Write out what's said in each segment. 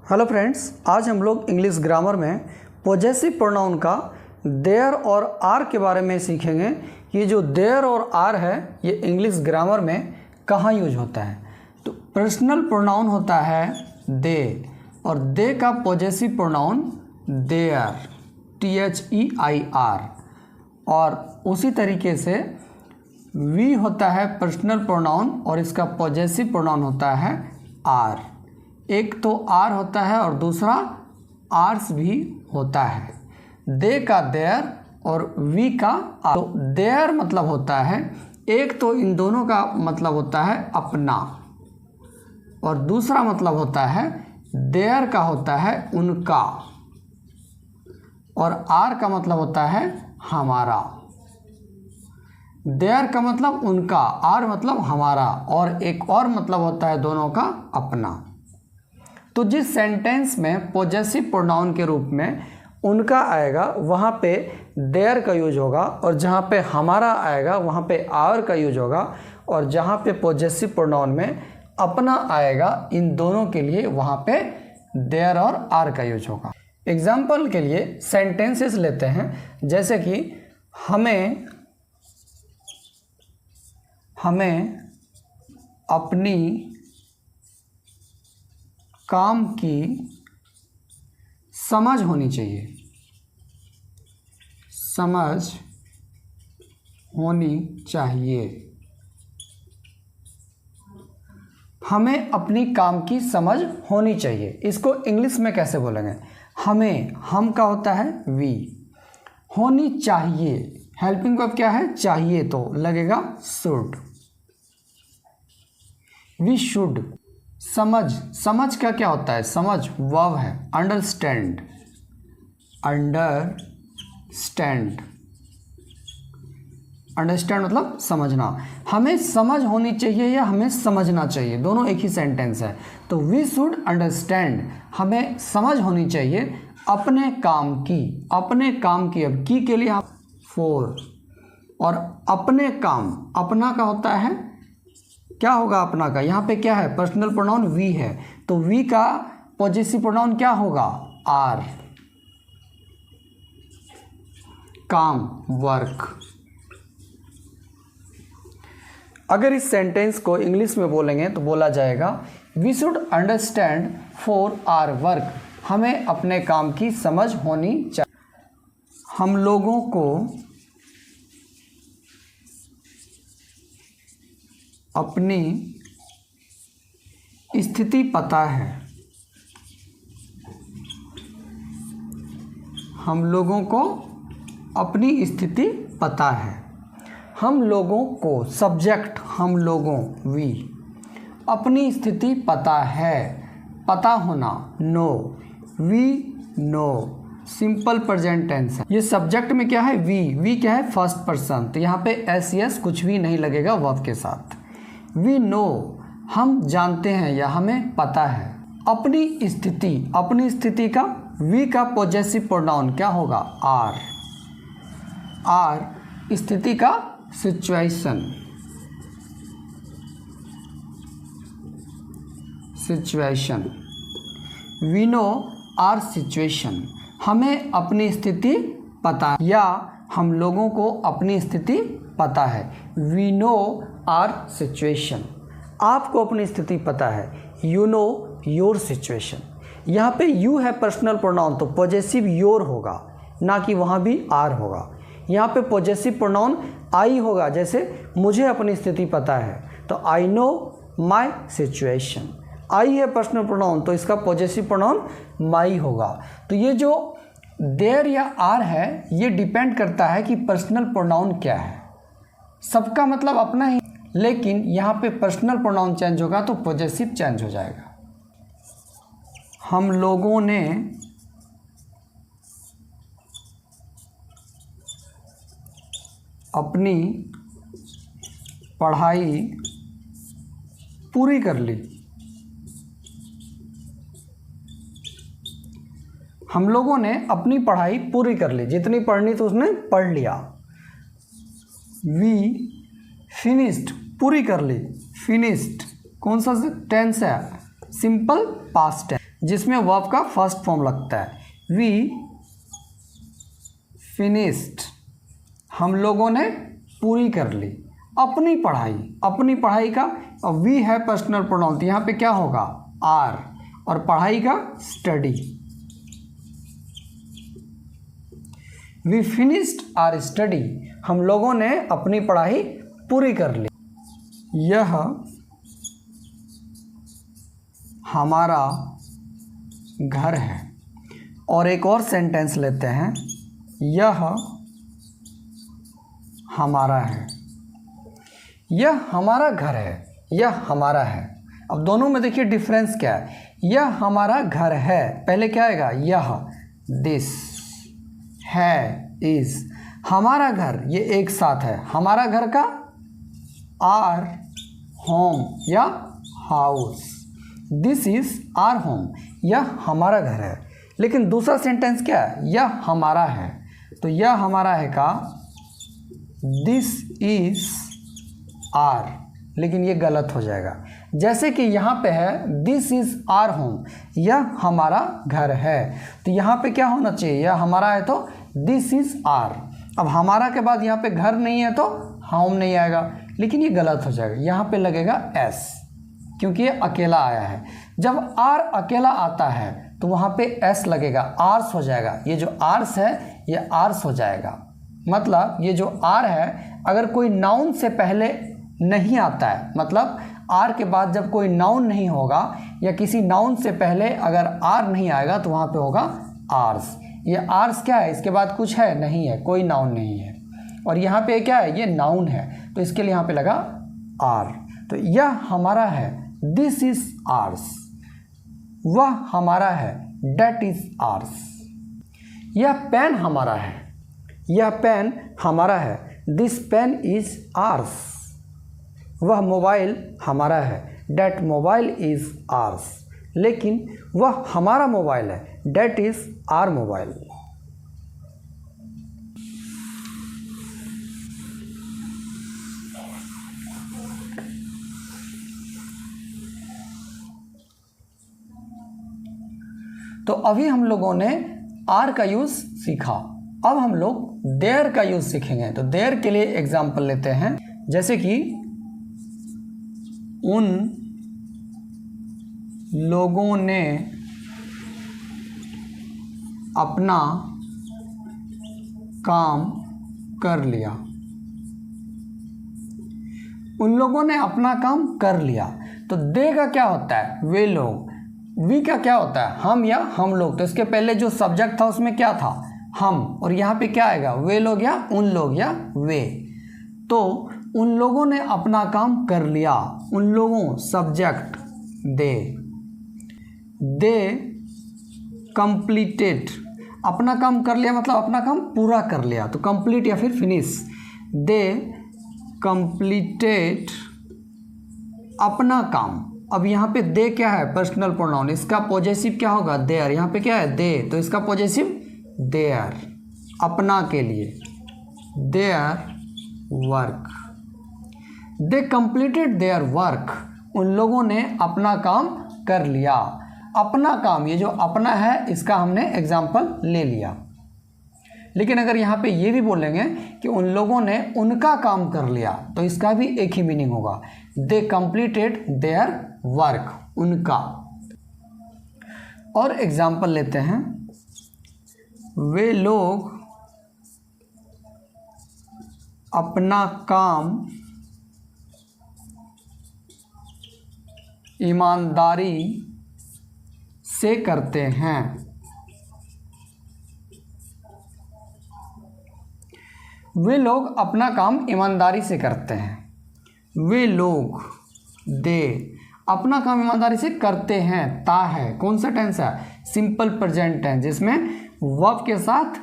Hello friends, आज हम लोग इंग्लिश ग्रामर में पॉजेसिव प्रोनाउन का देयर और आर के बारे में सीखेंगे। ये जो देयर और आर है ये इंग्लिश ग्रामर में कहाँ यूज होता है। तो पर्सनल प्रोनाउन होता है दे, और दे का पॉजेसिव प्रोनाउन देयर, THEIR। और उसी तरीके से वी होता है पर्सनल प्रोनाउन और इसका पॉजेसिव प्रोनाउन होता है आर। एक तो आर होता है और दूसरा आर्स भी होता है। दे का देयर और वी का आर। तो देयर मतलब होता है, एक तो इन दोनों का मतलब होता है अपना, और दूसरा मतलब होता है देयर का होता है उनका, और आर का मतलब होता है हमारा। देयर का मतलब उनका, आर मतलब हमारा, और एक और मतलब होता है दोनों का अपना। तो जिस सेंटेंस में पॉजेसिव प्रोनाउन के रूप में उनका आएगा वहाँ पे देयर का यूज होगा, और जहाँ पे हमारा आएगा वहाँ पे आर का यूज होगा, और जहाँ पे पॉजेसिव प्रोनाउन में अपना आएगा इन दोनों के लिए वहाँ पे देयर और आर का यूज होगा। एग्जाम्पल के लिए सेंटेंसेस लेते हैं, जैसे कि हमें अपनी काम की समझ होनी चाहिए, समझ होनी चाहिए। हमें अपनी काम की समझ होनी चाहिए। इसको इंग्लिश में कैसे बोलेंगे? हमें, हम का होता है वी, होनी चाहिए, हेल्पिंग वर्ब क्या है? चाहिए, तो लगेगा शुड, वी शुड। समझ का क्या होता है? समझ वर्ब है, अंडरस्टैंड, अंडरस्टैंड मतलब समझना। हमें समझ होनी चाहिए या हमें समझना चाहिए, दोनों एक ही सेंटेंस है। तो वी शुड अंडरस्टैंड, हमें समझ होनी चाहिए अपने काम की, अब की के लिए हम फोर, और अपने काम, अपना का होता है, क्या होगा अपना का? यहाँ पे क्या है? पर्सनल प्रोनाउन वी है, तो वी का पॉजेसिव प्रोनाउन क्या होगा? आर। काम, वर्क। अगर इस सेंटेंस को इंग्लिश में बोलेंगे तो बोला जाएगा we should understand for our work, हमें अपने काम की समझ होनी चाहिए। हम लोगों को अपनी स्थिति पता है, हम लोगों को अपनी स्थिति पता है। हम लोगों को, सब्जेक्ट हम लोगों, वी, अपनी स्थिति पता है, पता होना, know, we know, simple present tense है। ये सब्जेक्ट में क्या है? वी क्या है? फर्स्ट पर्सन, तो यहाँ पे एस कुछ भी नहीं लगेगा वर्ब के साथ। वी नो, हम जानते हैं या हमें पता है। अपनी स्थिति का वी का पॉजेसिव प्रोनाउन क्या होगा? आर। स्थिति का situation, we know our situation, हमें अपनी स्थिति पता है या हम लोगों को अपनी स्थिति पता है। वी नो आर सिचुएशन, आपको अपनी स्थिति पता है, यू नो योर सिचुएशन। यहाँ पे यू है पर्सनल प्रोनाउन, तो पॉजेसिव योर होगा, ना कि वहाँ भी आर होगा। यहाँ पे पॉजेसिव प्रोनाउन आई होगा, जैसे मुझे अपनी स्थिति पता है, तो आई नो माई सिचुएशन। आई है पर्सनल प्रोनाउन, तो इसका पॉजेसिव प्रोनाउन माई होगा। तो ये जो देयर या आर है ये डिपेंड करता है कि पर्सनल प्रोनाउन क्या है। सबका मतलब अपना ही, लेकिन यहाँ पे पर्सनल प्रोनाउन चेंज होगा तो पॉजेसिव चेंज हो जाएगा। हम लोगों ने अपनी पढ़ाई पूरी कर ली, हम लोगों ने अपनी पढ़ाई पूरी कर ली, जितनी पढ़नी तो उसने पढ़ लिया। वी फिनिश्ड, पूरी कर ली, फिनिश्ड कौन सा टेंस है? Simple past tense. जिसमें वर्ब का फर्स्ट फॉर्म लगता है। वी फिनिश्ड, हम लोगों ने पूरी कर ली अपनी पढ़ाई। अपनी पढ़ाई का वी है पर्सनल प्रोनाउन, तो यहाँ पे क्या होगा आर, और पढ़ाई का study. We finished our study, हम लोगों ने अपनी पढ़ाई पूरी कर ली। यह हमारा घर है। और एक और सेंटेंस लेते हैं, यह हमारा है। यह हमारा घर है, यह हमारा है। अब दोनों में देखिए डिफरेंस क्या है। यह हमारा घर है, पहले क्या आएगा यह, दिस, है इज। हमारा घर ये एक साथ है, हमारा घर का आर होम या house, this is our home, यह हमारा घर है। लेकिन दूसरा सेंटेंस क्या है, यह हमारा है, तो यह हमारा है का दिस इज आर, लेकिन ये गलत हो जाएगा। जैसे कि यहाँ पे है दिस इज आर होम, यह हमारा घर है, तो यहाँ पे क्या होना चाहिए, यह हमारा है तो दिस इज आर। अब हमारा के बाद यहाँ पे घर नहीं है तो होम नहीं आएगा, लेकिन ये गलत हो जाएगा, यहाँ पे लगेगा एस, क्योंकि ये अकेला आया है। जब आर अकेला आता है तो वहाँ पे एस लगेगा, आर्स हो जाएगा। ये जो आर्स है ये आर्स हो जाएगा। मतलब ये जो आर है अगर कोई नाउन से पहले नहीं आता है, मतलब आर के बाद जब कोई नाउन नहीं होगा या किसी नाउन से पहले अगर आर नहीं आएगा तो वहाँ पे होगा आर्स। ये आर्स क्या है, इसके बाद कुछ है नहीं है, कोई नाउन नहीं है। और यहाँ पे क्या है, ये नाउन है, तो इसके लिए यहाँ पे लगा आर। तो यह हमारा है, दिस इज आर्स। वह हमारा है, डेट इज आर्स। यह पेन हमारा है, यह पेन हमारा है, दिस पेन इज आर्स। वह मोबाइल हमारा है, डेट मोबाइल इज आर्स। लेकिन वह हमारा मोबाइल है, डेट इज आर मोबाइल। तो अभी हम लोगों ने आर का यूज सीखा, अब हम लोग देयर का यूज सीखेंगे। तो देयर के लिए एग्जाम्पल लेते हैं, जैसे कि उन लोगों ने अपना काम कर लिया। उन लोगों ने अपना काम कर लिया, तो दे का क्या होता है, वे लोग। वी का क्या होता है, हम या हम लोग। तो इसके पहले जो सब्जेक्ट था उसमें क्या था, हम, और यहाँ पे क्या आएगा, वे लोग या उन लोग या वे। तो उन लोगों ने अपना काम कर लिया, उन लोगों सब्जेक्ट दे कंप्लीटेड, अपना काम कर लिया मतलब अपना काम पूरा कर लिया, तो कंप्लीट या फिर फिनिश। दे कंप्लीटेड अपना काम। अब यहाँ पे दे क्या है, पर्सनल प्रोनाउन, इसका पॉजेसिव क्या होगा, देयर। यहाँ पे क्या है, दे, तो इसका पॉजेसिव देयर, अपना के लिए, their work. They completed their work, उन लोगों ने अपना काम कर लिया। अपना काम, ये जो अपना है इसका हमने एग्जाम्पल ले लिया। लेकिन अगर यहाँ पे ये भी बोलेंगे कि उन लोगों ने उनका काम कर लिया, तो इसका भी एक ही मीनिंग होगा, दे कंप्लीटेड देयर वर्क, उनका। और एग्जाम्पल लेते हैं, वे लोग अपना काम ईमानदारी से करते हैं। वे लोग अपना काम ईमानदारी से करते हैं। वे लोग, दे, अपना काम ईमानदारी से करते हैं। ता है, कौन सा टेंस है, सिंपल प्रेजेंट टेंस, जिसमें वर्ब के साथ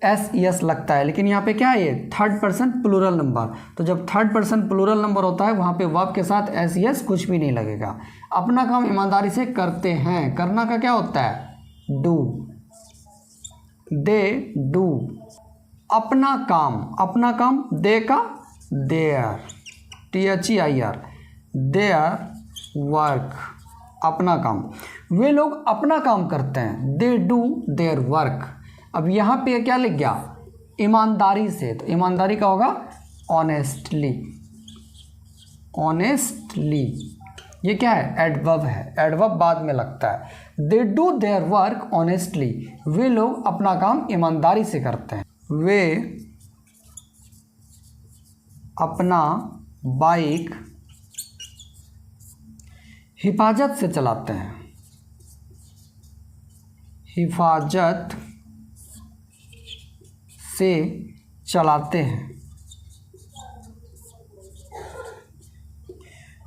एस यस लगता है। लेकिन यहाँ पे क्या है, ये थर्ड पर्सन प्लूरल नंबर। तो जब थर्ड पर्सन प्लूरल नंबर होता है वहाँ पे वर्ब के साथ एस यस कुछ भी नहीं लगेगा। अपना काम ईमानदारी से करते हैं, करना का क्या होता है, डू, दे डू। अपना काम, दे का देयर, THEIR, देयर वर्क, अपना काम, वे लोग अपना काम करते हैं, दे डू देयर वर्क। अब यहाँ पे क्या लिख गया, ईमानदारी से, तो ईमानदारी का होगा ऑनेस्टली, ऑनेस्टली। ये क्या है, एडवर्ब है, एडवर्ब बाद में लगता है। They do their work honestly, वे लोग अपना काम ईमानदारी से करते हैं, वे अपना बाइक हिफाजत से चलाते हैं, हिफाजत से चलाते हैं।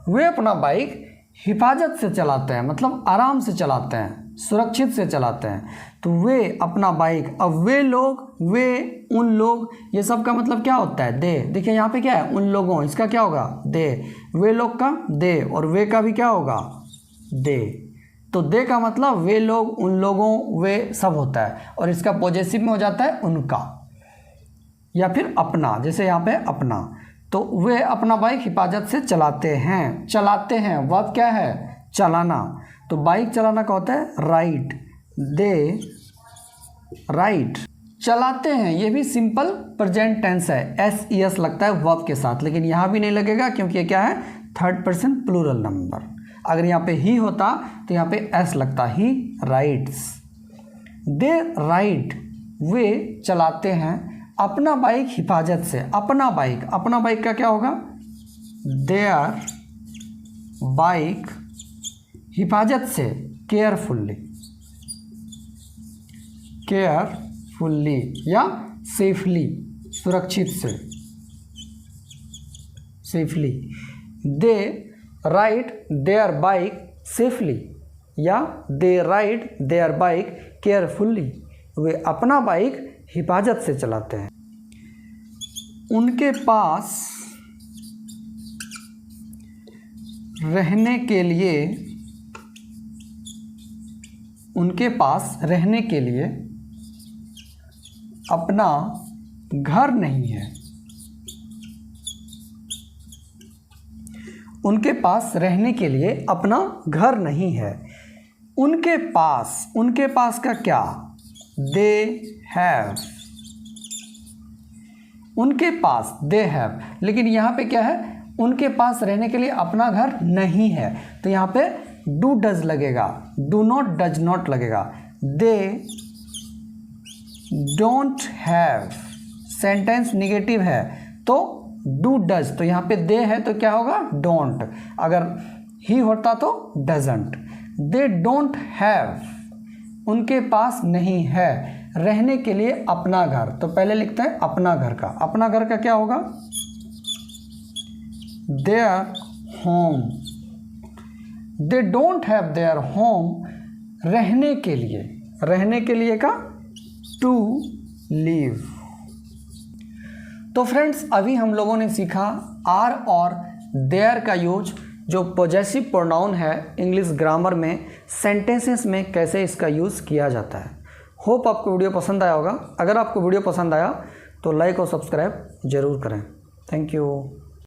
वे अपना बाइक हिफाजत से चलाते हैं, मतलब आराम से चलाते हैं, सुरक्षित से चलाते हैं। तो वे अपना बाइक, अब वे लोग, वे, उन लोग, ये सब का मतलब क्या होता है, दे। देखिए यहाँ पे क्या है, उन लोगों, इसका क्या होगा, दे। वे लोग का दे, और वे का भी क्या होगा, दे। तो दे का मतलब वे लोग, उन लोगों, वे सब होता है, और इसका पॉजेसिव में हो जाता है उनका, या फिर अपना, जैसे यहाँ पे अपना। तो वे अपना बाइक हिफाजत से चलाते हैं, चलाते हैं, वर्ब क्या है, चलाना। तो बाइक चलाना का होता है राइड, दे राइड, चलाते हैं। ये भी सिंपल प्रेजेंट टेंस है, एस ई एस लगता है वर्ब के साथ, लेकिन यहाँ भी नहीं लगेगा क्योंकि ये क्या है, थर्ड पर्सन प्लूरल नंबर। अगर यहाँ पे ही होता तो यहाँ पे एस लगता, ही राइड्स, दे राइड, वे चलाते हैं अपना बाइक हिफाजत से। अपना बाइक, अपना बाइक का क्या होगा, देयर बाइक हिफाजत से, केयरफुल्ली, केयरफुल्ली या सेफली, सुरक्षित से, safely. They ride their bike safely, या they ride their bike carefully, वे अपना बाइक हिफाजत से चलाते हैं। उनके पास रहने के लिए, उनके पास रहने के लिए अपना घर नहीं है, उनके पास रहने के लिए अपना घर नहीं है। उनके पास, उनके पास का क्या, दे हैव, उनके पास दे हैव, लेकिन यहाँ पे क्या है, उनके पास रहने के लिए अपना घर नहीं है, तो यहाँ पे डू डज लगेगा, डू नॉट डज नॉट लगेगा। They don't have, sentence negative है तो डू डज, तो यहाँ पे दे है तो क्या होगा, डोंट। अगर ही होता तो डजंट। दे डोंट हैव, उनके पास नहीं है रहने के लिए अपना घर, तो पहले लिखते हैं अपना घर का। अपना घर का क्या होगा, their home. They don't have their home, रहने के लिए, रहने के लिए का टू लिव। तो फ्रेंड्स अभी हम लोगों ने सीखा आर और देयर का यूज, जो पॉजेसिव प्रोनाउन है इंग्लिश ग्रामर में सेंटेंसेस में कैसे इसका यूज़ किया जाता है। होप आपको वीडियो पसंद आया होगा। अगर आपको वीडियो पसंद आया तो लाइक और सब्सक्राइब ज़रूर करें। Thank you.